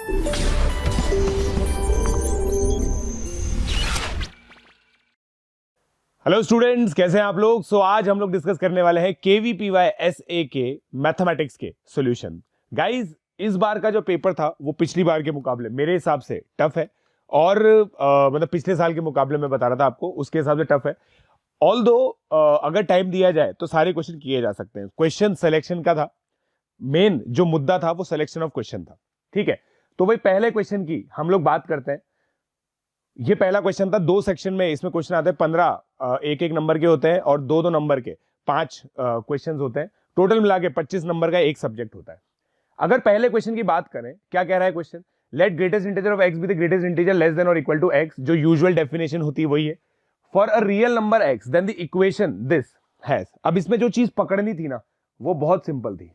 Hello students, कैसे हैं आप लोग। आज हम लोग डिस्कस करने वाले हैं KVPY SA के मैथमेटिक्स के सॉल्यूशन। गाइस, इस बार का जो पेपर था वो पिछली बार के मुकाबले मेरे हिसाब से टफ है और मतलब पिछले साल के मुकाबले में बता रहा था आपको, उसके हिसाब से टफ है। ऑल्दो अगर टाइम दिया जाए तो सारे क्वेश्चन किए जा सकते हैं। क्वेश्चन सिलेक्शन का था, मेन जो मुद्दा था वो सिलेक्शन ऑफ क्वेश्चन था। ठीक है, तो भाई पहले क्वेश्चन की हम लोग बात करते हैं। ये पहला क्वेश्चन था, 2 सेक्शन में इसमें क्वेश्चन आते हैं, 15 एक एक नंबर के होते हैं और 2 नंबर के 5 क्वेश्चन होते हैं। टोटल मिला के 25 नंबर का एक सब्जेक्ट होता है। अगर पहले क्वेश्चन की बात करें, क्या कह रहा है question, let greatest integer of x be the greatest integer less than और इक्वल टू एक्स। जो यूजुअल डेफिनेशन होती है वही है। For a real number x then the equation this has. अब इसमें जो चीज पकड़नी थी ना वो बहुत सिंपल थी।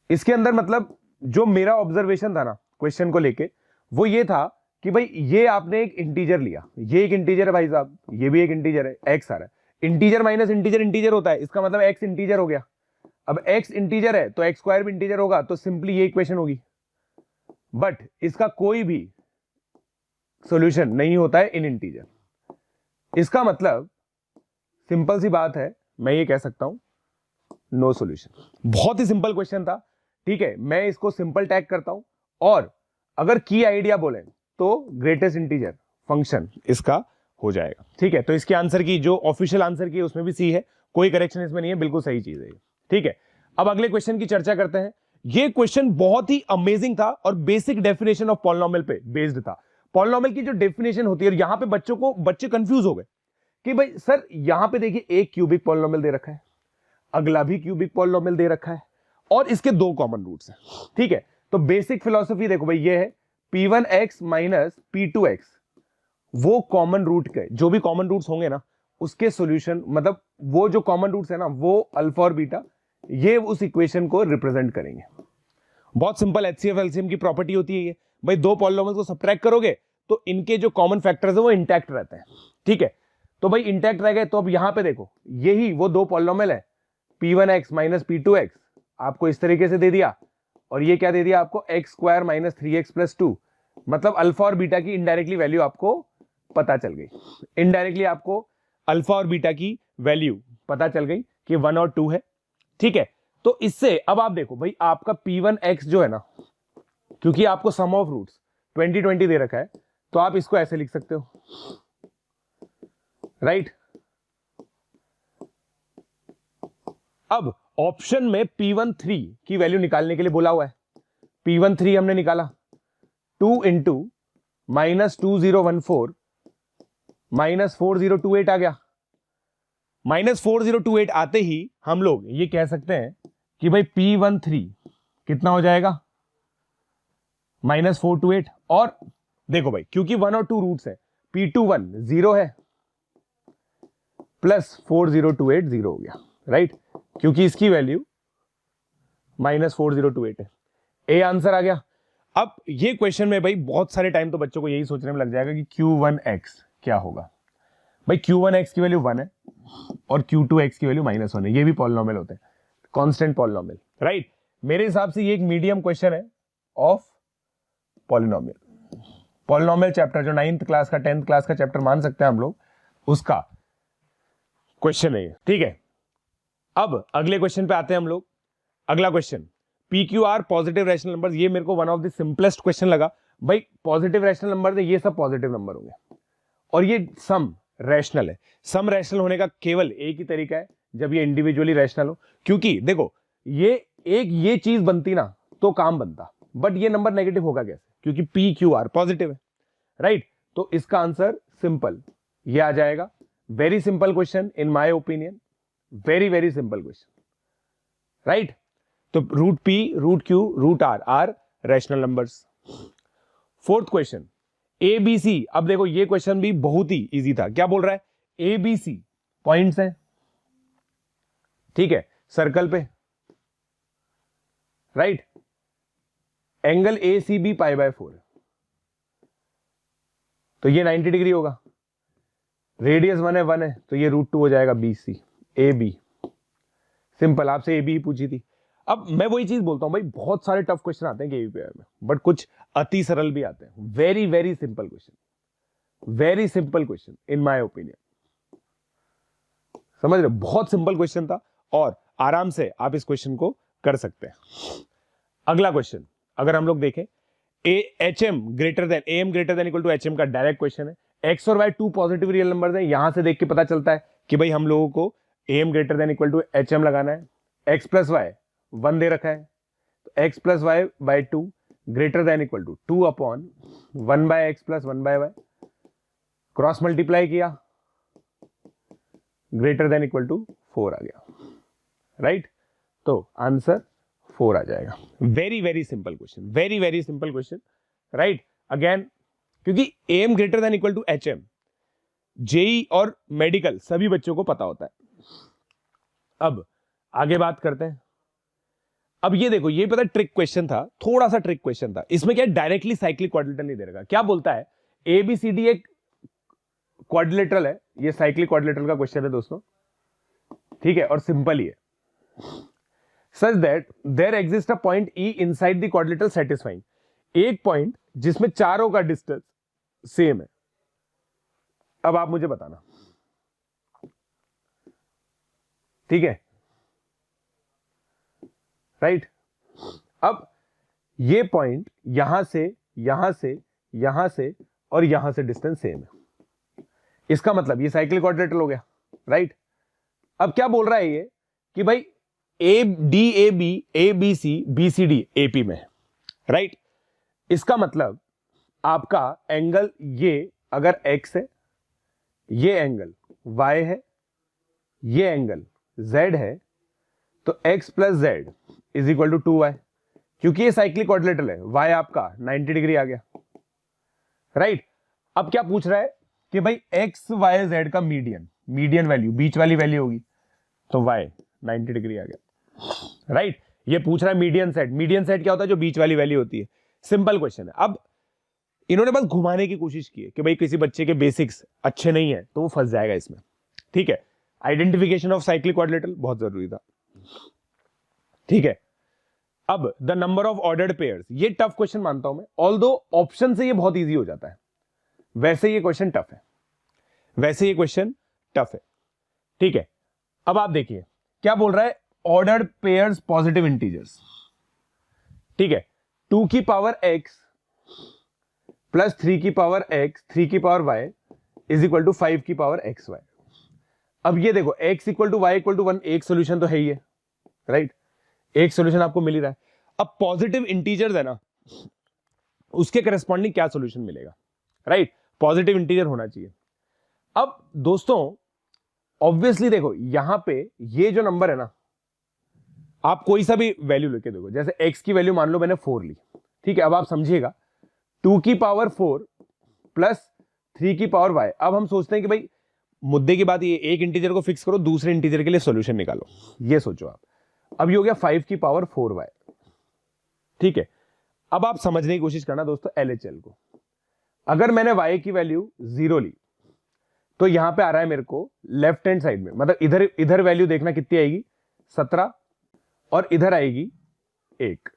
इसके अंदर मतलब जो मेरा ऑब्जर्वेशन था ना क्वेश्चन को लेके, वो ये था कि भाई ये आपने एक इंटीजर लिया, ये एक इंटीजर है भाई साहब, ये भी एक इंटीजर है, एक्स आ रहा है। इंटीजर माइनस इंटीजर इंटीजर होता है, इसका मतलब एक्स इंटीजर हो गया। अब एक्स इंटीजर है तो एक्स स्क्वायर भी इंटीजर होगा, तो सिंपली ये इक्वेशन होगी। बट इसका कोई भी सॉल्यूशन नहीं होता है इन इंटीजर। इसका मतलब सिंपल सी बात है, मैं ये कह सकता हूं नो सॉल्यूशन। बहुत ही सिंपल क्वेश्चन था। ठीक है, मैं इसको सिंपल टैग करता हूं और अगर की आइडिया बोले तो ग्रेटेस्ट इंटीजर फंक्शन इसका हो जाएगा। ठीक है, तो इसके आंसर की जो ऑफिशियल आंसर की उसमें भी सी है, कोई करेक्शन इसमें नहीं है, बिल्कुल सही चीज है। ठीक है, अब अगले क्वेश्चन की चर्चा करते हैं। ये क्वेश्चन बहुत ही अमेजिंग था और बेसिक डेफिनेशन ऑफ पॉलिनोमियल पे बेस्ड था। पॉलिनोमियल की जो डेफिनेशन होती है, और यहां पे बच्चे कंफ्यूज हो गए कि भाई सर यहां पे देखिए एक क्यूबिक पॉलिनोमियल दे रखा है, अगला भी क्यूबिक पॉलिनोमियल दे रखा है और इसके 2 कॉमन रूट्स हैं। ठीक है, तो बेसिक फिलॉसफी देखो भाई, ये है P1x माइनस P2x। वो कॉमन रूट के जो भी कॉमन रूट्स होंगे ना उसके सॉल्यूशन, मतलब वो जो कॉमन रूट्स है ना वो अल्फा और बीटा, ये उस इक्वेशन को रिप्रेजेंट करेंगे। बहुत सिंपल HCF LCM की प्रॉपर्टी होती है ये। भाई 2 पॉलिनोमियल्स को सब्ट्रैक्ट करोगे तो इनके जो कॉमन फैक्टर्स है वो इंटैक्ट रहते हैं। ठीक है, तो भाई इंटैक्ट रह गए, तो अब यहां पे देखो यही वो 2 पॉलिनोमियल है, P1x माइनस P2x आपको इस तरीके से दे दिया, और ये क्या दे दिया आपको, x square minus 3x plus 2। मतलब अल्फा और बीटा की इनडायरेक्टली वैल्यू आपको पता चल गई। इनडायरेक्टली आपको अल्फा और बीटा की वैल्यू पता चल गई कि 1 और 2 है। ठीक है, तो इससे अब आप देखो भाई आपका P1x जो है ना, क्योंकि आपको सम ऑफ रूट्स 20 दे रखा है, तो आप इसको ऐसे लिख सकते हो, राइट। अब ऑप्शन में P13 की वैल्यू निकालने के लिए बोला हुआ है। P13 हमने निकाला 2 इंटू माइनस 2014 माइनस 4028 आ गया। माइनस 4028 आते ही हम लोग ये कह सकते हैं कि भाई P13 कितना हो जाएगा, माइनस 428। और देखो भाई क्योंकि 1 और 2 रूट्स है, P21 0 है प्लस 4028 0 हो गया, राइट, क्योंकि इसकी वैल्यू माइनस 4028 है। ए आंसर आ गया। अब ये क्वेश्चन में भाई बहुत सारे टाइम तो बच्चों को यही सोचने में लग जाएगा कि Q1x क्या होगा। भाई Q1x की वैल्यू 1 है और Q2x की वैल्यू -1 है। ये भी पॉलिनोमियल होते हैं, कांस्टेंट पॉलिनोमियल, राइट। मेरे हिसाब से ये एक मीडियम क्वेश्चन है ऑफ पॉलिनोमियल। पॉलिनोमियल चैप्टर जो 9th क्लास का 10th क्लास का चैप्टर मान सकते हैं हम लोग, उसका क्वेश्चन है ये। ठीक है, अब अगले क्वेश्चन पे आते हैं हम लोग। अगला question PQR positive rational numbers. ये मेरे को one of the simplest question लगा। भाई पॉजिटिव रैशनल नंबर है, ये सब पॉजिटिव नंबर होंगे और ये सम रैशनल है। सम रैशनल होने का केवल एक ही तरीका है, जब ये इंडिविजुअली रैशनल हो। क्योंकि देखो ये चीज बनती ना तो काम बनता, बट ये नंबर नेगेटिव होगा कैसे, क्योंकि PQR पॉजिटिव है, राइट। तो इसका आंसर सिंपल ये आ जाएगा। Very simple question in my opinion, very very simple question, right. तो root P root Q root R are rational numbers. 4th question ABC। अब देखो ये क्वेश्चन भी बहुत ही इजी था। क्या बोल रहा है, ABC पॉइंट्स हैं, ठीक है, सर्कल पे, राइट। एंगल ACB π/4 तो ये 90 डिग्री होगा। रेडियस 1 है तो ये √2 हो जाएगा BC AB। सिंपल, आपसे AB ही पूछी थी। अब मैं वही चीज बोलता हूं भाई, बहुत सारे टफ क्वेश्चन आते हैं केवीपीआई में, बट कुछ अति सरल भी आते हैं। Very very simple question, very simple question in my opinion, समझ रहे, बहुत सिंपल क्वेश्चन था और आराम से आप इस क्वेश्चन को कर सकते हैं। अगला क्वेश्चन अगर हम लोग देखें, M greater than equal to H M का डायरेक्ट क्वेश्चन है। एक्स और y two positive real numbers हैं, यहां से देख के पता चलता है कि भाई हम लोगों को M greater than equal to H M लगाना है। एक्स प्लस वाई 1 दे रखा है, तो X plus Y by 2 greater than equal to 2 upon 1 by X plus 1 by Y, cross multiply किया, ग्रेटर देन इक्वल टू 4 आ गया, राइट? तो answer 4 आ जाएगा। Very very simple question, very very simple question, right? Again क्योंकि M greater than equal to H M JEE और medical सभी बच्चों को पता होता है। अब आगे बात करते हैं। अब ये देखो, ये पता ट्रिक क्वेश्चन था, थोड़ा सा ट्रिक क्वेश्चन था। इसमें क्या डायरेक्टली साइक्लिक क्वाड्रिलेटरल नहीं दे रखा। क्या बोलता है, एबीसीडी एक क्वाड्रिलेटरल है, ये साइक्लिक क्वाड्रिलेटरल का क्वेश्चन है दोस्तों, ठीक है, और सिंपल ही है। Such that there exist a point E inside the quadrilateral satisfying, एक पॉइंट जिसमें चारों का डिस्टेंस सेम है। अब आप मुझे बताना, ठीक है, राइट? अब ये पॉइंट यहां से यहां से यहां से और यहां से डिस्टेंस सेम है, इसका मतलब ये साइक्लिक क्वाड्रिलेटरल हो गया, राइट? अब क्या बोल रहा है ये कि भाई A D A B C B C D AP में है, राइट? इसका मतलब आपका एंगल ये अगर x है, ये एंगल y है, ये एंगल z है, तो x plus z is equal to 2y, क्योंकि ये साइक्लिक क्वाड्रिलेटरल है, y आपका 90 डिग्री आ गया, राइट? अब क्या पूछ रहा है कि भाई x y z का मीडियन वैल्यू, बीच वाली वैल्यू होगी, तो y 90 डिग्री आ गया, राइट? ये पूछ रहा है मीडियन सेट क्या होता है, जो बीच वाली वैल्यू होती है। सिंपल क्वेश्चन है। अब इन्होंने बस घुमाने की कोशिश की है कि भाई किसी बच्चे के बेसिक्स अच्छे नहीं है तो वो फंस जाएगा इसमें, ठीक है? आइडेंटिफिकेशन ऑफ साइक्लिक क्वाड्रिलेटरल बहुत जरूरी था, ठीक है? अब the number of ordered pairs, ये टफ क्वेश्चन मानता हूं मैं, ऑल्दो ऑप्शन से ये बहुत इजी हो जाता है, वैसे ये क्वेश्चन टफ है, वैसे ये क्वेश्चन टफ है, ठीक है? अब आप देखिए क्या बोल रहा है, ऑर्डर्ड पेयर्स पॉजिटिव इंटीजर्स, ठीक है? 2 की पावर x प्लस 3 की पावर x 3 की power y is equal to 5 की पावर एक्स वाई। अब ये देखो x equal to y equal to 1, एक सोल्यूशन तो है ही है, राइट? एक सोल्यूशन आपको मिल ही रहा है। अब पॉजिटिव इंटीजर्स है ना, उसके करस्पॉन्डिंग क्या सोल्यूशन मिलेगा, राइट? पॉजिटिव इंटीजर होना चाहिए। अब दोस्तों ऑब्वियसली देखो यहां पे ये जो नंबर है ना, आप कोई सा भी वैल्यू लेके देखो, जैसे x की वैल्यू मान लो मैंने 4 ली, ठीक है? अब आप समझिएगा 2 की पावर 4 प्लस 3 की पावर y। अब हम सोचते हैं कि भाई मुद्दे की बात ये, एक इंटीजर को फिक्स करो, दूसरे इंटीजर के लिए सॉल्यूशन निकालो, ये सोचो आप। अब ये हो गया 5 की पावर 4y, ठीक है? अब आप समझने की कोशिश करना दोस्तों LHL को। अगर मैंने y की वैल्यू 0 ली तो यहां पे आ रहा है मेरे को लेफ्ट हैंड साइड में, मतलब इधर वैल्यू देखना कितनी आएगी, 17, और इधर आएगी 1।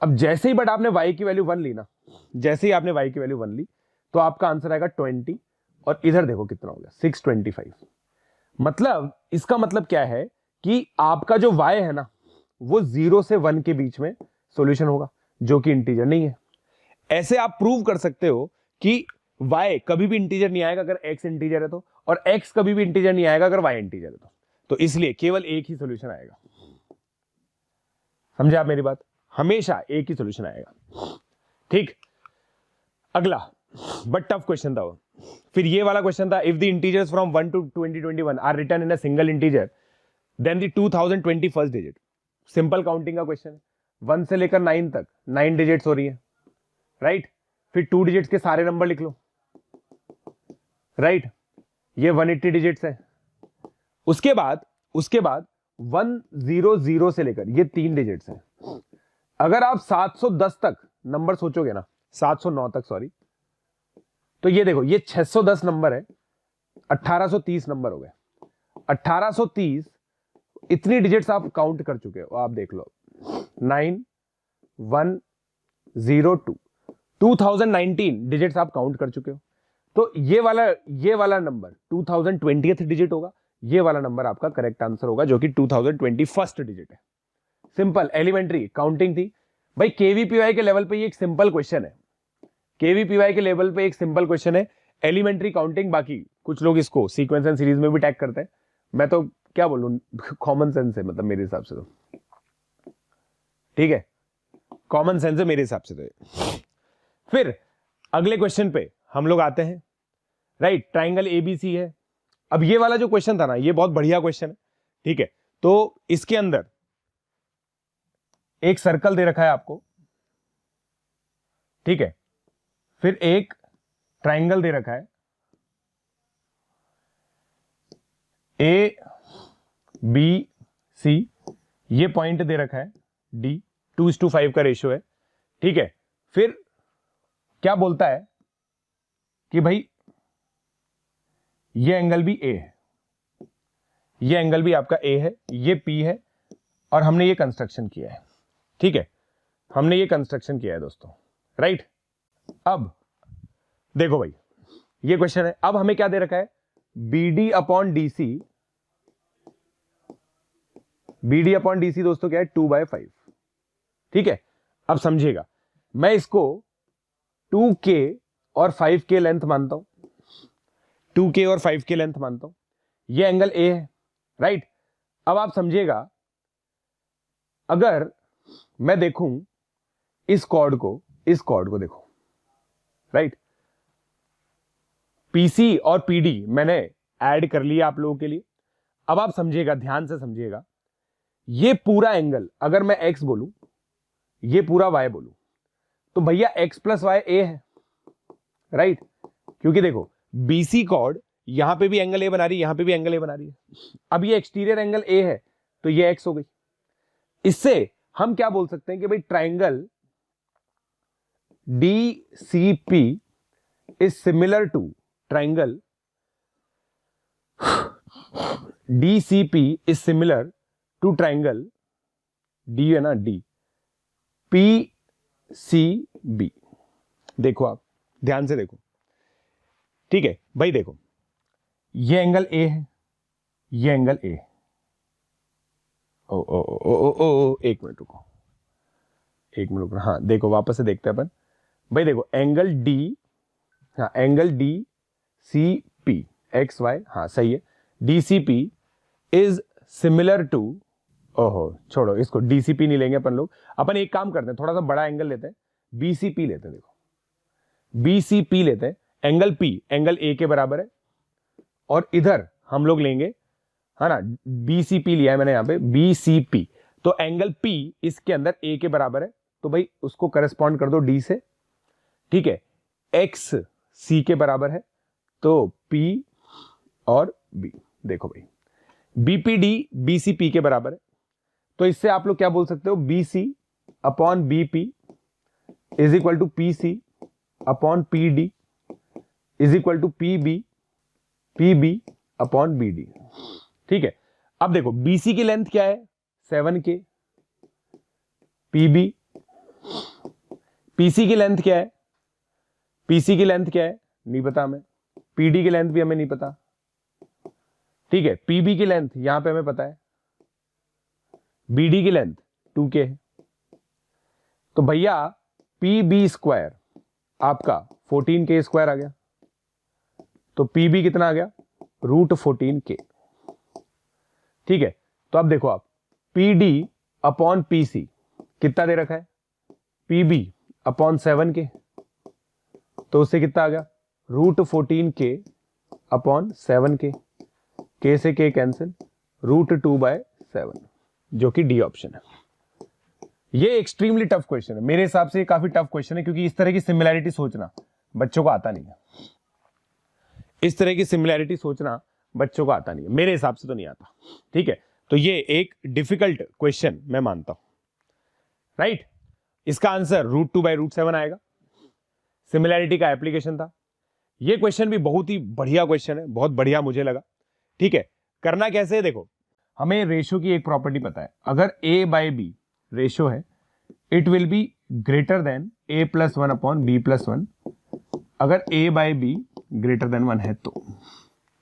अब जैसे ही बट आपने y की वैल्यू 1 ली ना, जैसे ही आपने y की वैल्यू 1 ली तो आपका आंसर आएगा 20, और इधर देखो कितना हो गया 625। मतलब इसका मतलब क्या है कि आपका जो y है ना वो 0 से 1 के बीच में सॉल्यूशन होगा, जो कि इंटीजर नहीं है। ऐसे आप प्रूव कर सकते हो कि y कभी भी इंटीजर नहीं आएगा अगर x इंटीजर है तो, और x कभी भी इंटीजर नहीं आएगा अगर y इंटीजर है तो इसलिए केवल एक ही सॉल्यूशन आएगा। समझे आप मेरी बात? हमेशा एक ही सॉल्यूशन आएगा, ठीक? अगला बट टफ क्वेश्चन था वो। फिर ये वाला क्वेश्चन था, if the integers from 1 to 2021 are written in a single integer then the 2020 first digit. Simple counting का क्वेश्चन है, 1 से लेकर 9 तक 9 डिजिट्स हो रही है, राइट? फिर 2 डिजिट्स के सारे नंबर लिख लो, राइट? ये 180 डिजिट्स है। उसके बाद 100 से लेकर ये 3 डिजिट्स हैं। अगर आप 710 तक नंबर सोचोगे ना, 709 तक सॉरी, तो ये देखो ये 610 नंबर है, 1830 नंबर हो गए। 1830 इतनी डिजिट्स आप काउंट कर चुके हो, आप देख लो 9102 2019 डिजिट्स आप काउंट कर चुके हो। तो ये वाला नंबर 2020th डिजिट होगा, ये वाला नंबर आपका करेक्ट आंसर होगा जो कि 2021 डिजिट है। सिंपल एलिमेंट्री काउंटिंग थी भाई। केवीपीवाई के लेवल पे ये एक सिंपल क्वेश्चन है, केवीपीवाई के लेवल पे एक सिंपल क्वेश्चन है, एलिमेंट्री काउंटिंग। बाकी कुछ लोग इसको सीक्वेंस एंड सीरीज में भी टैग करते हैं, मैं तो क्या बोलूं, कॉमन सेंस है मतलब मेरे हिसाब से तो, ठीक है, कॉमन सेंस है मेरे हिसाब से तो। फिर अगले क्वेश्चन पे हम लोग आते हैं, राइट। ट्राइंगल एबीसी है। अब ये वाला जो क्वेश्चन था ना, ये बहुत बढ़िया क्वेश्चन है, ठीक है। तो इसके अंदर एक सर्कल दे रखा है आपको, ठीक है, फिर एक ट्राइंगल दे रखा है, ए बी सी, ये पॉइंट दे रखा है डी, 2:5 का रेशियो है, ठीक है। फिर क्या बोलता है कि भाई ये एंगल भी ए है, ये एंगल भी आपका ए है, ये पी है, और हमने ये कंस्ट्रक्शन किया है, ठीक है, हमने ये कंस्ट्रक्शन किया है दोस्तों, राइट। अब देखो भाई, ये क्वेश्चन है, अब हमें क्या दे रखा है, BD upon DC, BD upon DC दोस्तों क्या है, 2/5, ठीक है। अब समझिएगा, मैं इसको 2K और 5K लेंथ मानता हूं, 2K और 5K लेंथ मानता हूं, ये एंगल A है, राइट। अब आप समझिएगा, अगर मैं देखूं इस कॉर्ड को देखो, राइट। PC और PD मैंने ऐड कर लिया आप लोगों के लिए। अब आप समझिएगा, ध्यान से समझिएगा, ये पूरा एंगल अगर मैं X बोलूं, ये पूरा Y बोलूं, तो भैया X प्लस Y A है, राइट। क्योंकि देखो BC कॉर्ड यहां पे भी एंगल A बना रही है, यहां पे भी एंगल A बना रही है। अब ये एक्सटीरियर एंगल A है, तो ये X हो गई। इससे हम क्या बोल सकते हैं कि भाई triangle DCP is similar to triangle DCP is similar to triangle D है ना, D PCB। देखो आप ध्यान से देखो, ठीक है भाई। देखो ये एंगल A है, ये एंगल A। एक मिनट रुको, हाँ देखो वापस से देखते हैं अपन भाई। देखो एंगल D, हाँ एंगल DCP XY, हाँ सही है, DCP इज सिमिलर टू, ओहो छोड़ो इसको, DCP नहीं लेंगे अपन लोग, अपन एक काम करते हैं, थोड़ा सा बड़ा एंगल लेते हैं, BCP लेते हैं। देखो BCP लेते हैं, एंगल P एंगल A के बराबर है, और इधर हम लोग लेंगे, है ना, BCP लिया है मैंने यहां पे, BCP, तो एंगल P इसके अंदर A के बराबर है, तो भाई उसको करस्पॉन्ड कर दो D से, ठीक है। X C के बराबर है, तो P और B, देखो भाई BPD BCP के बराबर है, तो इससे आप लोग क्या बोल सकते हो, BC upon BP is equal to PC upon PD is equal to PB upon BD, ठीक है। अब देखो BC की लेंथ क्या है, 7K, PC की लेंथ क्या है, PC की लेंथ क्या है नहीं पता हमें, PD की लेंथ भी हमें नहीं पता, ठीक है। PB की लेंथ यहां पे हमें पता है, BD की लेंथ 2K है, तो भैया PB स्क्वायर आपका 14K स्क्वायर आ गया, तो PB कितना आ गया, √14K, ठीक है। तो अब देखो आप PD अपॉन PC कितना दे रखा है, PB अपॉन 7K, तो उससे कितना आ गया, √14K अपॉन 7K, K से K कैंसिल, √2/7, जो कि D ऑप्शन है। ये एक्सट्रीमली टफ क्वेश्चन है मेरे हिसाब से, काफी टफ क्वेश्चन है, क्योंकि इस तरह की सिमिलैरिटी सोचना बच्चों को आता नहीं है, इस तरह की सिमिलैरिटी सोचना बच्चों को आता नहीं है, मेरे हिसाब से तो नहीं आता, ठीक है। तो ये एक डिफिकल्ट क्वेश्चन मैं मानता हूं, राइट। इसका आंसर √2/7 आएगा, सिमिलैरिटी का एप्लीकेशन था। ये क्वेश्चन भी बहुत ही बढ़िया क्वेश्चन है, बहुत बढ़िया मुझे लगा, ठीक है। करना कैसे है, देखो हमें रेशियो की एक प्रॉपर्टी पता है, अगर A/B रेशियो है it will be greater than a plus one upon b plus one, अगर a by b greater than one है तो,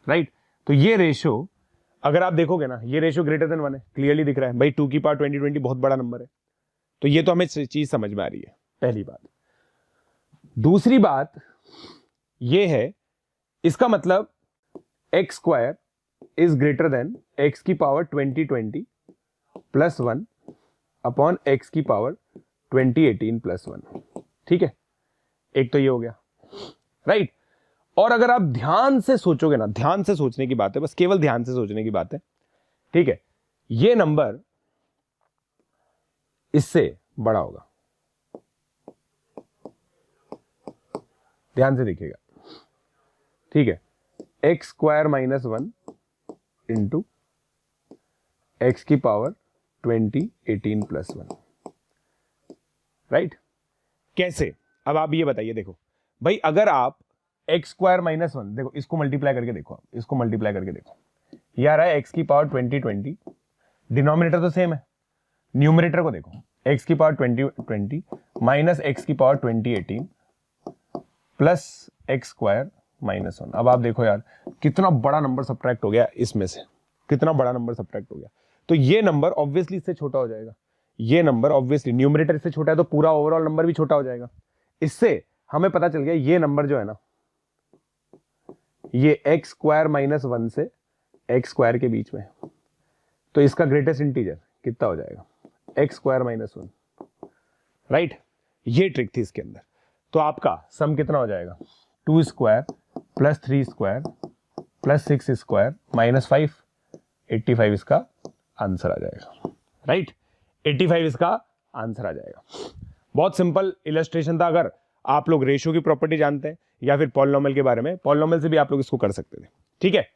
राइट। तो ये रेशियो अगर आप देखोगे ना, ये रेशियो ग्रेटर देन वन है, क्लियरली दिख रहा है भाई, 2 की पावर 20 बहुत बड़ा नंबर है। तो ये तो हमें चीज समझ में आ रही है, पहली बात। दूसरी बात ये है, इसका मतलब X square is greater than X की power 20 plus one upon X की पावर 2018 प्लस वन, ठीक है। एक तो ये हो गया, राइट। और अगर आप ध्यान से सोचोगे ना, ध्यान से सोचने की बात है, बस केवल ध्यान से सोचने की बात है, ठीक है, ये नंबर इससे बड़ा होगा, ध्यान से देखिएगा, ठीक है। X square minus one into x की पावर 2018 प्लस वन, राइट। कैसे, अब आप ये बताइए, देखो भाई, अगर आप एक्स स्क्वायर माइनस वन, देखो इसको मल्टीप्लाई करके देखो, आप इसको मल्टीप्लाई करके देखो, ये आ रहा है एक्स की पावर 20 डिनोमिनेटर तो सेम है, न्यूमरेटर को देखो, एक्स की पावर 20 माइनस एक्स की power 2018 plus x square minus one. अब आप देखो यार, कितना बड़ा नंबर सब्ट्रैक्ट हो गया इसमें से, कितना बड़ा नंबर सब्ट्रैक्ट हो गया। तो ये नंबर ऑब्वियसली इससे छोटा हो जाएगा, ये नंबर ऑब्वियसली, न्यूमरेटर इससे छोटा है तो पूरा ओवरऑल नंबर भी छोटा हो जाएगा। इससे हमें पता चल गया ये नंबर जो है ना, ये एक्स स्क्वायर माइनस वन से एक्स स्क्वायर के बीच में है, तो इसका ग्रेटेस्ट इंटीजर कितना हो जाएगा, x square minus one, right. ये ट्रिक थी इसके अंदर। तो आपका सम कितना हो जाएगा, 2 square plus 3 square plus 6 square minus 5, 85 इसका आंसर आ जाएगा, राइट। 85 इसका आंसर आ जाएगा। बहुत सिंपल इलस्ट्रेशन था। अगर आप लोग रेशियो की प्रॉपर्टी जानते हैं या फिर पॉलिनोमियल के बारे में, पॉलिनोमियल से भी आप लोग इसको कर सकते थे, ठीक है।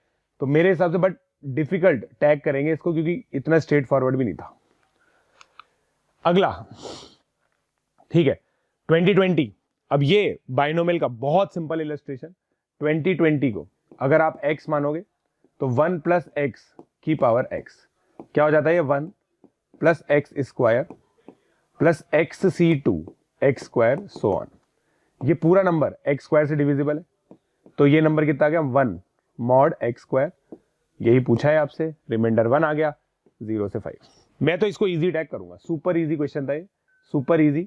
तो मेरे हिसाब से बट डिफिकल्ट टैग करेंगे इसको, क्योंकि इतना स्ट्रेट फॉरवर्ड भी नहीं था। अगला, ठीक है, 2020। अब ये बाइनोमियल का बहुत सिंपल इलस्ट्रेशन, 2020 को अगर आप x मानोगे तो 1 प्लस एक्स की पावर x क्या हो जाता है, ये 1 plus x square plus x C two x square so on. ये पूरा नंबर एक्स स्क्वायर से डिविजिबल है, तो ये नंबर कितना आ गया, 1 मॉड एक्स स्क्वायर। यही पूछा है आपसे, रिमाइंडर 1 आ गया, 0 से 5। मैं तो इसको इजी टैग करूंगा, सुपर इजी क्वेश्चन था ये, सुपर इजी,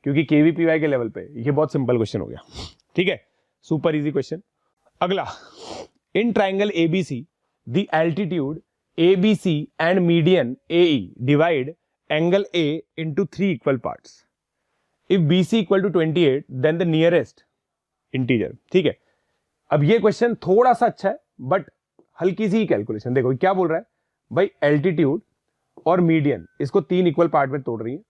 क्योंकि केवीपीवाई के लेवल पे ये बहुत सिंपल क्वेश्चन हो गया, ठीक है, सुपर इजी क्वेश्चन। अगला, in triangle ABC the altitude ABC and median AE divide angle A into 3 equal parts. If BC equal to 28, then the nearest integer. ठीक है, अब ये क्वेश्चन थोड़ा सा अच्छा है, बट हल्की सी कैलकुलेशन। देखो क्या बोल रहा है भाई, एल्टीट्यूड और मीडियन इसको 3 इक्वल पार्ट में तोड़ रही है।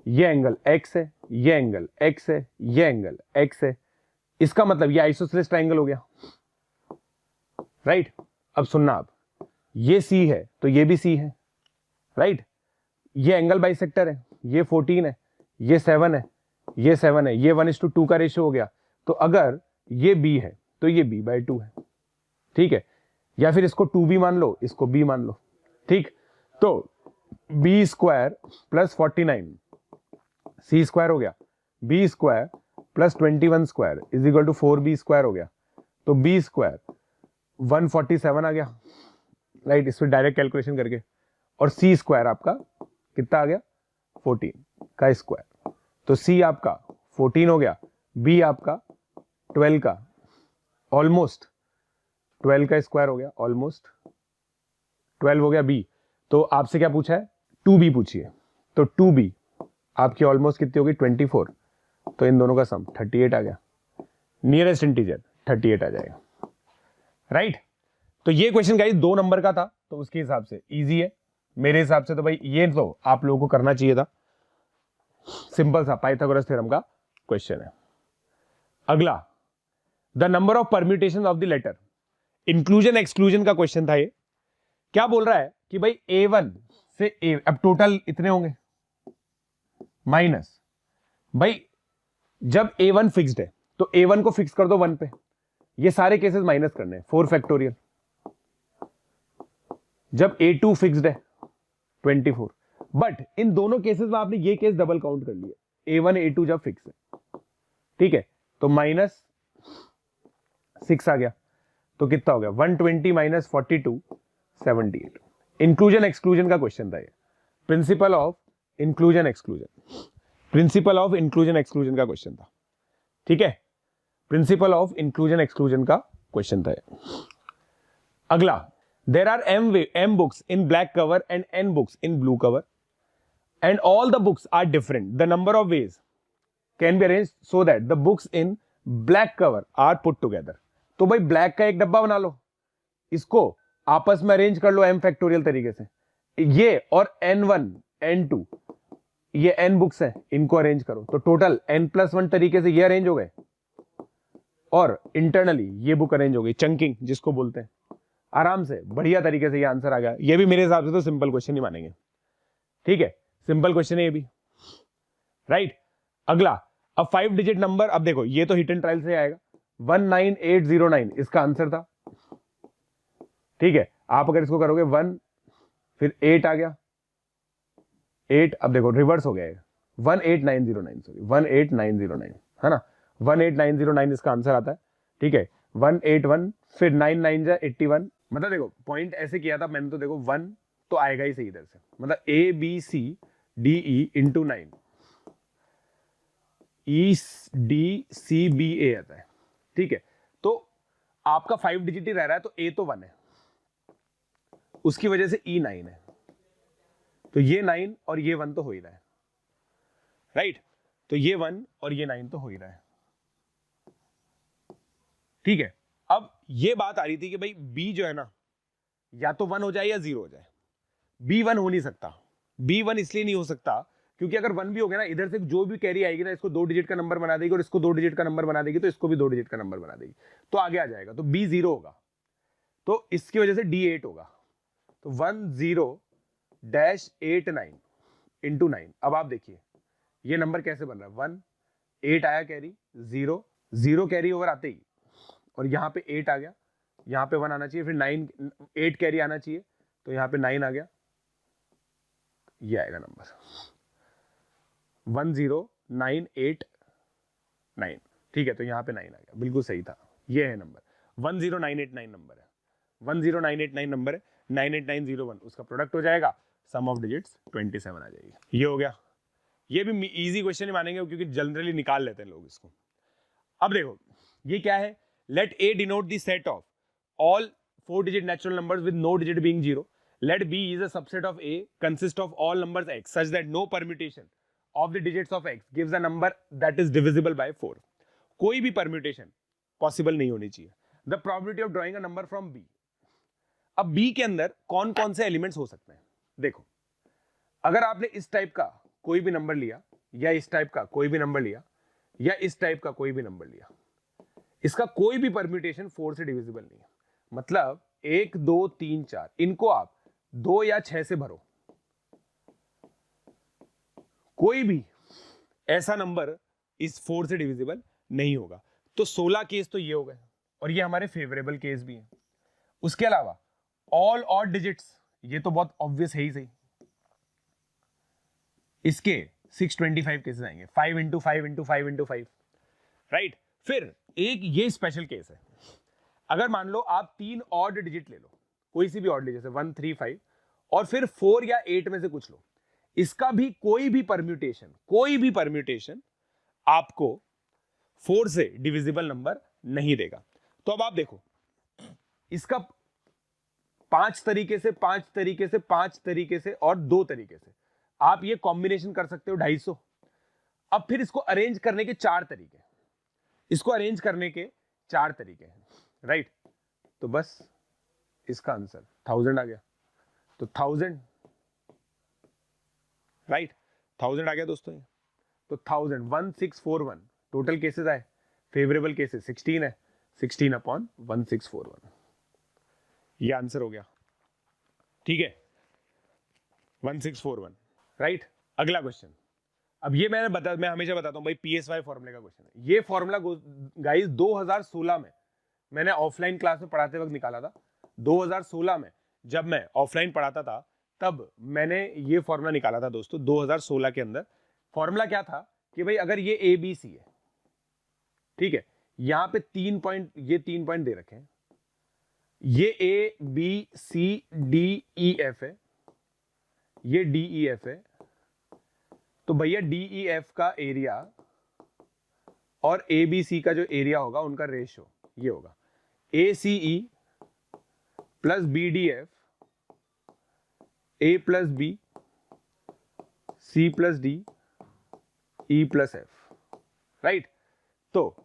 ये एंगल x है, ये एंगल x है, ये एंगल x है। इसका मतलब ये आइसोसेलेस ट्राइंगल हो गया, राइट। अब सुनना, आप ये C है तो ये भी C है, राइट। ये एंगल बाइसेक्टर है, ये 14 है, ये 7 है, ये 7 है, ये 1:2 का रेशियो हो गया। तो अगर ये B है तो ये B/2 है, ठीक है। या फिर इसको 2B मान लो, इसको B मान लो, ठीक। तो B square plus 49 C square हो गया, B square plus 21 square is equal to 4B square हो गया। तो B स्क्वायर 147 आ गया, राइट। इस पर डायरेक्ट कैलकुलेशन करके, और C स्क्वायर आपका कितना आ गया, 14 का स्क्वायर। तो C आपका 14 हो गया, B आपका 12 का, ऑलमोस्ट 12 का स्क्वायर हो गया, ऑलमोस्ट 12 हो गया B। तो आपसे क्या पूछा है, 2B पूछिए। तो 2B आपकी ऑलमोस्ट कितनी होगी, 24। तो इन दोनों का सम 38 आ गया, नियरेस्ट इंटीजर 38 आ जाएगा, राइट। तो ये क्वेश्चन गाइस 2 नंबर का था, तो उसके हिसाब से इजी है मेरे हिसाब से। तो भाई ये तो आप लोगों को करना चाहिए था, सिंपल सा पाइथागोरस थ्योरम का क्वेश्चन है। अगला, the number of permutation of the letter, inclusion exclusion का क्वेश्चन था ये। क्या बोल रहा है कि भाई A1 से A, अब टोटल इतने होंगे माइनस, भाई जब A1 फिक्स्ड है तो A1 को फिक्स कर दो 1 पे, ये सारे केसेस माइनस करने हैं, 4 फैक्टोरियल। जब A2 फिक्स्ड है 24, बट इन दोनों केसेस में आपने ये केस डबल काउंट कर लिया, A1 A2 जब फिक्स है, ठीक है, तो -6 आ गया, तो कितना हो गया 120 - 42 78। इंक्लूजन एक्सक्लूजन का क्वेश्चन था ये, principle of inclusion exclusion, principle of inclusion exclusion का क्वेश्चन था, ठीक है, प्रिंसिपल ऑफ इंक्लूजन एक्सक्लूजन का क्वेश्चन था ये। अगला, there are m books in black cover and n books in blue cover and all the books are different, the number of ways can be arranged so that the books in black cover are put together. तो भाई black का एक डब्बा बना लो, इसको आपस में arrange कर लो m फैक्टोरियल तरीके से, ये और n1 n2 ये n बुक्स हैं, इनको अरेंज करो, तो टोटल n+1 तरीके से ये अरेंज हो गए और इंटरनली ये बुक अरेंज हो गई, चंकिंग जिसको बोलते हैं। आराम से बढ़िया तरीके से ये आंसर आ गया। ये भी मेरे हिसाब से तो सिंपल क्वेश्चन ही मानेंगे, ठीक है, सिंपल क्वेश्चन है ये भी, राइट। अगला, अब 5 डिजिट नंबर, अब देखो ये तो हिट एंड ट्रायल से आएगा, 19809 इसका आंसर था, ठीक है। आप अगर इसको करोगे 1 फिर 8 आ गया, 8, अब देखो रिवर्स हो गया है, 18909 सॉरी 18909 है ना, 18909 इसका आंसर आता है, ठीक है। 181 फिर 9 9 जा 81, मतलब देखो पॉइंट ऐसे किया था मैंने, तो देखो 1 तो आएगा ही सही इधर से, मतलब ABCDE इंटू 9 EDCBA आता है, ठीक है। तो आपका 5 डिजिट ही रह रहा है, तो A तो 1 है, उसकी वजह से E 9 है, तो ये 9 और ये 1 तो हो ही रहा है, राइट, तो ये 1 और ये 9 तो हो ही रहा है, ठीक है। अब ये बात आ रही थी कि भाई B जो है ना, या तो 1 हो जाए या 0 हो जाए, B 1 हो नहीं सकता। B 1 इसलिए नहीं हो सकता क्योंकि अगर 1 भी हो गया ना, इधर से जो भी कैरी आएगी ना, इसको 2 डिजिट का नंबर बना देगी और इसको 2 डिजिट का नंबर बना देगी, तो इसको भी 2 डिजिट का नंबर बना देगी, तो आगे आ जाएगा, तो B 0 होगा, तो इसकी वजह से D 8 होगा, तो 10-89 इंटू 9। अब आप देखिए ये नंबर कैसे बन रहा है, 1 8 आया कैरी, 0 0 कैरी ओवर आते ही, और यहां पे 8 आ गया, यहां पे 1 आना चाहिए, फिर 9 8 कैरी आना चाहिए, तो यहां पे 9 आ गया, ये आएगा नंबर 10989, ठीक है, तो यहां पे 9 आ गया, बिल्कुल सही था, ये है नंबर 10989 नंबर है, 10989 नंबर है, 98901 उसका प्रोडक्ट हो जाएगा, सम ऑफ डिजिट्स 27 आ जाएगी। ये हो गया, ये भी इजी क्वेश्चन ही मानेंगे क्योंकि जनरली निकाल लेते हैं लोग इसको। अब देखो ये क्या है, let A denote the set of all 4 digit natural numbers with no digit being 0. Let B is a subset of A, consist of all numbers x such that no permutation of the digits of x gives a number that is divisible by 4. कोई भी permutation possible नहीं होनी चाहिए। The probability of drawing a number from B. अब B के अंदर कौन कौन से एलिमेंट्स हो सकते हैं, देखो अगर आपने इस टाइप का कोई भी नंबर लिया, या इस टाइप का कोई भी नंबर लिया, या इस टाइप का कोई भी नंबर लिया, इसका कोई भी परम्यूटेशन 4 से डिविजिबल नहीं है, मतलब 1 2 3 4 इनको आप 2 या 6 से भरो, कोई भी ऐसा नंबर इस 4 से डिविजिबल नहीं होगा, तो 16 केस तो ये हो गए, और ये हमारे फेवरेबल केस भी हैं। उसके अलावा ऑल ऑड डिजिट्स, ये तो बहुत ऑब्वियस है ही सही, इसके 625 केसेस आएंगे, 5 इंटू 5 इंटू 5 इंटू 5, राइट। फिर एक ये स्पेशल केस है, अगर मान लो आप 3 ऑड डिजिट ले लो, कोई सी भी ऑड डिजिट, 1 3 5, और फिर 4 या 8 में से कुछ लो, इसका भी कोई भी परम्यूटेशन आपको 4 से डिविजिबल नंबर नहीं देगा। तो अब आप देखो इसका 5 तरीके से 5 तरीके से 5 तरीके से और 2 तरीके से आप ये कॉम्बिनेशन कर सकते हो 250। अब फिर इसको अरेंज करने के 4 तरीके, इसको अरेंज करने के 4 तरीके हैं, राइट। तो बस इसका आंसर 1000 आ गया, तो 1000, राइट, 1000 आ गया दोस्तों ये, तो 1000 1641 टोटल केसेस आए, फेवरेबल केसेस 16 है, 16 अपॉन 1641, ये आंसर हो गया, ठीक है, 1641, राइट। अगला क्वेश्चन, अब ये मैं हमेशा बताता हूं भाई, PSY फॉर्मूले का क्वेश्चन है। ये फॉर्मूला गाइस 2016 में मैंने ऑफलाइन क्लास में पढ़ाते वक्त निकाला था। 2016 में जब मैं ऑफलाइन पढ़ाता था तब मैंने ये फॉर्मूला निकाला था दोस्तों 2016 के अंदर। फॉर्मूला क्या था कि भाई अगर ये ए बी सी है, ठीक है, यहां पे 3 पॉइंट, ये 3 पॉइंट दे रखे हैं, ये A B C D E F है, ये डी ई एफ है, तो भैया डी ई एफ का एरिया और ए बी सी का जो एरिया होगा उनका रेशियो ये होगा A C E plus B D F A plus B C plus D E plus F, right. तो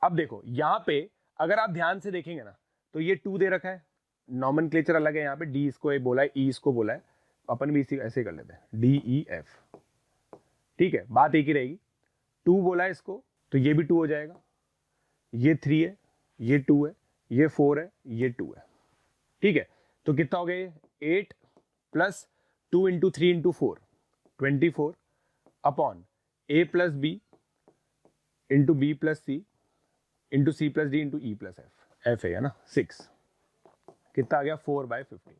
अब देखो यहां पे अगर आप ध्यान से देखेंगे ना तो ये 2 दे रखा है, नॉमेनक्लेचर अलग है, यहाँ पे डी इसको बोला है, ई इसको बोला है, अपन भी इसी ऐसे कर लेते हैं डी ई एफ, ठीक है, बात एक ही रहेगी। 2 बोला है इसको तो ये भी 2 हो जाएगा, ये 3 है, ये 2 है, ये 4 है, ये 2 है, ठीक है। तो कितना हो गया, 8 plus 2 into 3 into 4 24 upon A plus B into B plus C into C plus D into E plus F, F है ना 6, कितना आ गया 4/15।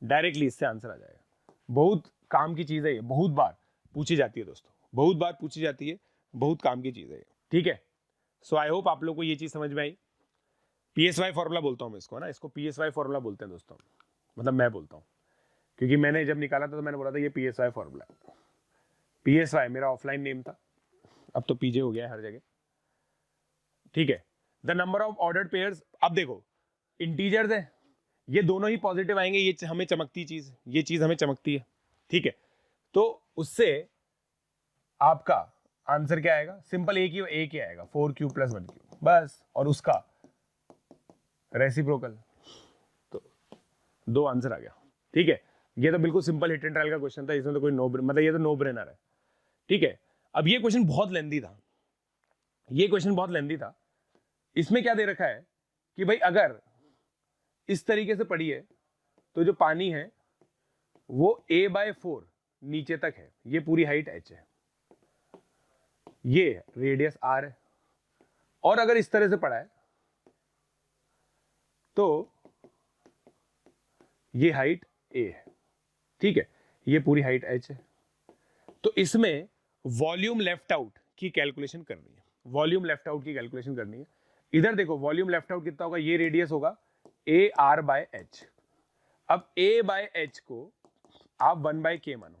डायरेक्टली इससे आंसर आ जाएगा। बहुत काम की चीज है ये, बहुत बार पूछी जाती है दोस्तों, बहुत बार पूछी जाती है, बहुत काम की चीज है ये, ठीक है। सो आई होप आप लोग को ये चीज समझ में आई। PSY फॉर्मूला बोलता हूं मैं इसको ना, इसको PSY फॉर्मूला बोलते हैं दोस्तों, मतलब मैं बोलता हूं, क्योंकि मैंने जब निकाला था तो मैंने बोला था ये PSY फॉर्मूला है। PSY मेरा ऑफलाइन नेम था, अब तो PJ हो गया है हर जगह, ठीक है। The number of ordered pairs, अब देखो इंटीजर्स है, ये दोनों ही पॉजिटिव आएंगे, ये हमें चमकती चीज, ये चीज हमें चमकती है, ठीक है। तो उससे आपका आंसर क्या आएगा, सिंपल एक ही आएगा 4 क्यूब प्लस 1 क्यूब बस, और उसका रेसिप्रोकल, तो 2 आंसर आ गया, ठीक है। ये तो बिल्कुल सिंपल हिट एंड ट्रायल का क्वेश्चन था, इसमें तो कोई मतलब ये तो नो ब्रेनर है, ठीक है। अब ये क्वेश्चन बहुत लेंदी था, ये क्वेश्चन बहुत लेंदी था। इसमें क्या दे रखा है कि भाई अगर इस तरीके से पढ़ी है तो जो पानी है वो A/4 नीचे तक है, ये पूरी हाइट h है, ये रेडियस r है, और अगर इस तरह से पढ़ा है तो ये हाइट a है, ठीक है, ये पूरी हाइट h है। तो इसमें वॉल्यूम लेफ्ट आउट की कैलकुलेशन करनी है, वॉल्यूम लेफ्ट आउट की कैलकुलेशन करनी है। इधर देखो वॉल्यूम लेफ्ट आउट कितना होगा, ये रेडियस होगा AR/H। अब A/H को आप 1/K मानो,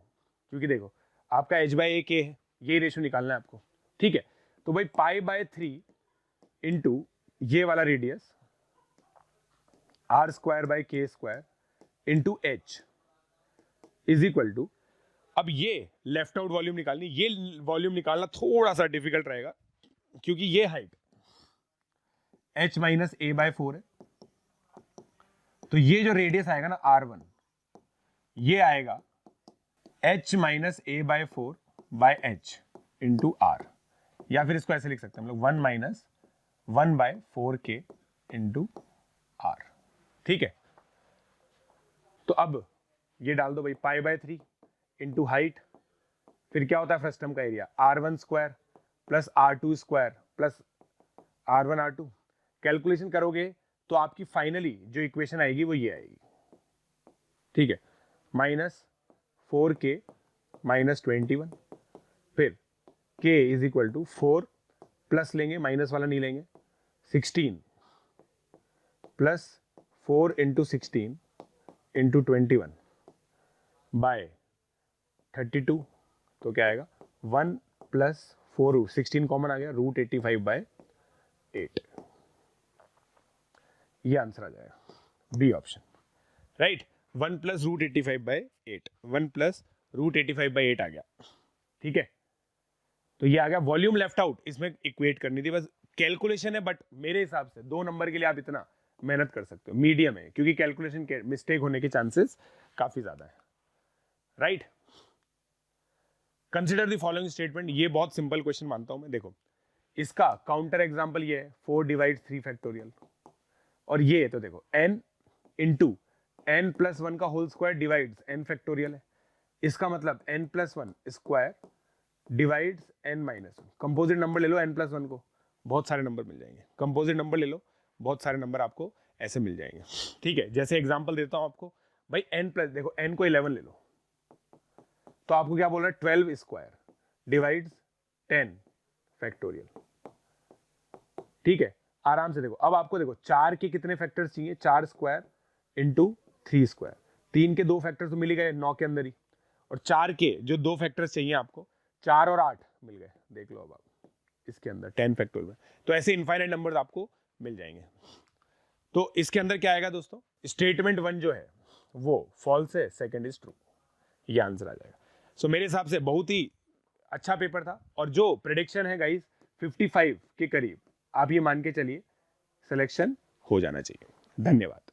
क्योंकि देखो आपका H/A K है, ये रेशियो निकालना है आपको, ठीक है। तो भाई π/3 इंटू ये वाला radius R²/K² into H is equal to, अब ये लेफ्ट आउट वॉल्यूम निकालनी, ये वॉल्यूम निकालना थोड़ा सा डिफिकल्ट रहेगा, क्योंकि ये हाइट H माइनस A/4 है, तो ये जो रेडियस आएगा ना R1, ये आएगा H minus A/4/H into R, या फिर इसको ऐसे लिख सकते हैं हम लोग 1 माइनस 1/4K इंटू R, ठीक है। तो अब ये डाल दो भाई π/3 इंटू हाइट, फिर क्या होता है फ्रस्टम का area R1² plus R2² plus R1R2, calculation करोगे तो आपकी फाइनली जो इक्वेशन आएगी वो ये आएगी, ठीक है, -4K माइनस 21, फिर K is equal to 4 plus लेंगे, माइनस वाला नहीं लेंगे, 16 प्लस 4 इंटू 16 इंटू 21 बाय 32, तो क्या आएगा 1 प्लस 4, 16 कॉमन आ गया, √85/8, ये आंसर आ जाएगा, B option, right. 1 plus √85/8, 1 plus √85/8 आ गया, ठीक है। तो ये आ गया वॉल्यूम लेफ्ट आउट, इसमें इक्वेट करनी थी, बस कैलकुलेशन है, बट मेरे हिसाब से 2 नंबर के लिए आप इतना मेहनत कर सकते हो, मीडियम है, क्योंकि कैलकुलेशन के मिस्टेक होने के चांसेस काफी ज्यादा है, right. Consider the following statement, ये बहुत सिंपल क्वेश्चन मानता हूं मैं। देखो इसका काउंटर एग्जांपल ये है 4 डिवाइड 3 फैक्टोरियल, और ये तो देखो n इंटू n प्लस 1 का whole square divides n factorial है, इसका मतलब n plus 1 square divides n minus 1। Composite number ले लो n प्लस 1 को, बहुत सारे नंबर मिल जाएंगे, कंपोजिट नंबर ले लो, बहुत सारे नंबर आपको ऐसे मिल जाएंगे, ठीक है। जैसे एग्जांपल देता हूं आपको, भाई n प्लस, देखो n को 11 ले लो, तो आपको क्या बोल रहा है, 12 स्क्वायर डिवाइड्स 10 फैक्टोरियल। ठीक है, आराम से देखो। अब आपको देखो 4 के कितने फैक्टर्स चाहिए, 4 स्क्वायर इंटू 3 स्क्वायर, 3 के 2 फैक्टर तो मिल ही गए 9 के अंदर ही, और 4 के जो 2 फैक्टर्स चाहिए आपको, 4 और 8 मिल गए। देख लो अब आप इसके अंदर 10 फैक्टोरियल में, तो ऐसे इनफाइनाइट नंबर्स आपको मिल जाएंगे। तो इसके अंदर क्या आएगा दोस्तों, स्टेटमेंट 1 जो है वो फॉल्स है, सेकंड इज ट्रू, ये आंसर आ जाएगा। सो मेरे हिसाब से बहुत ही अच्छा पेपर था, और जो प्रेडिक्शन है गाइस 55 के करीब, आप ये मान के चलिए सिलेक्शन हो जाना चाहिए। धन्यवाद।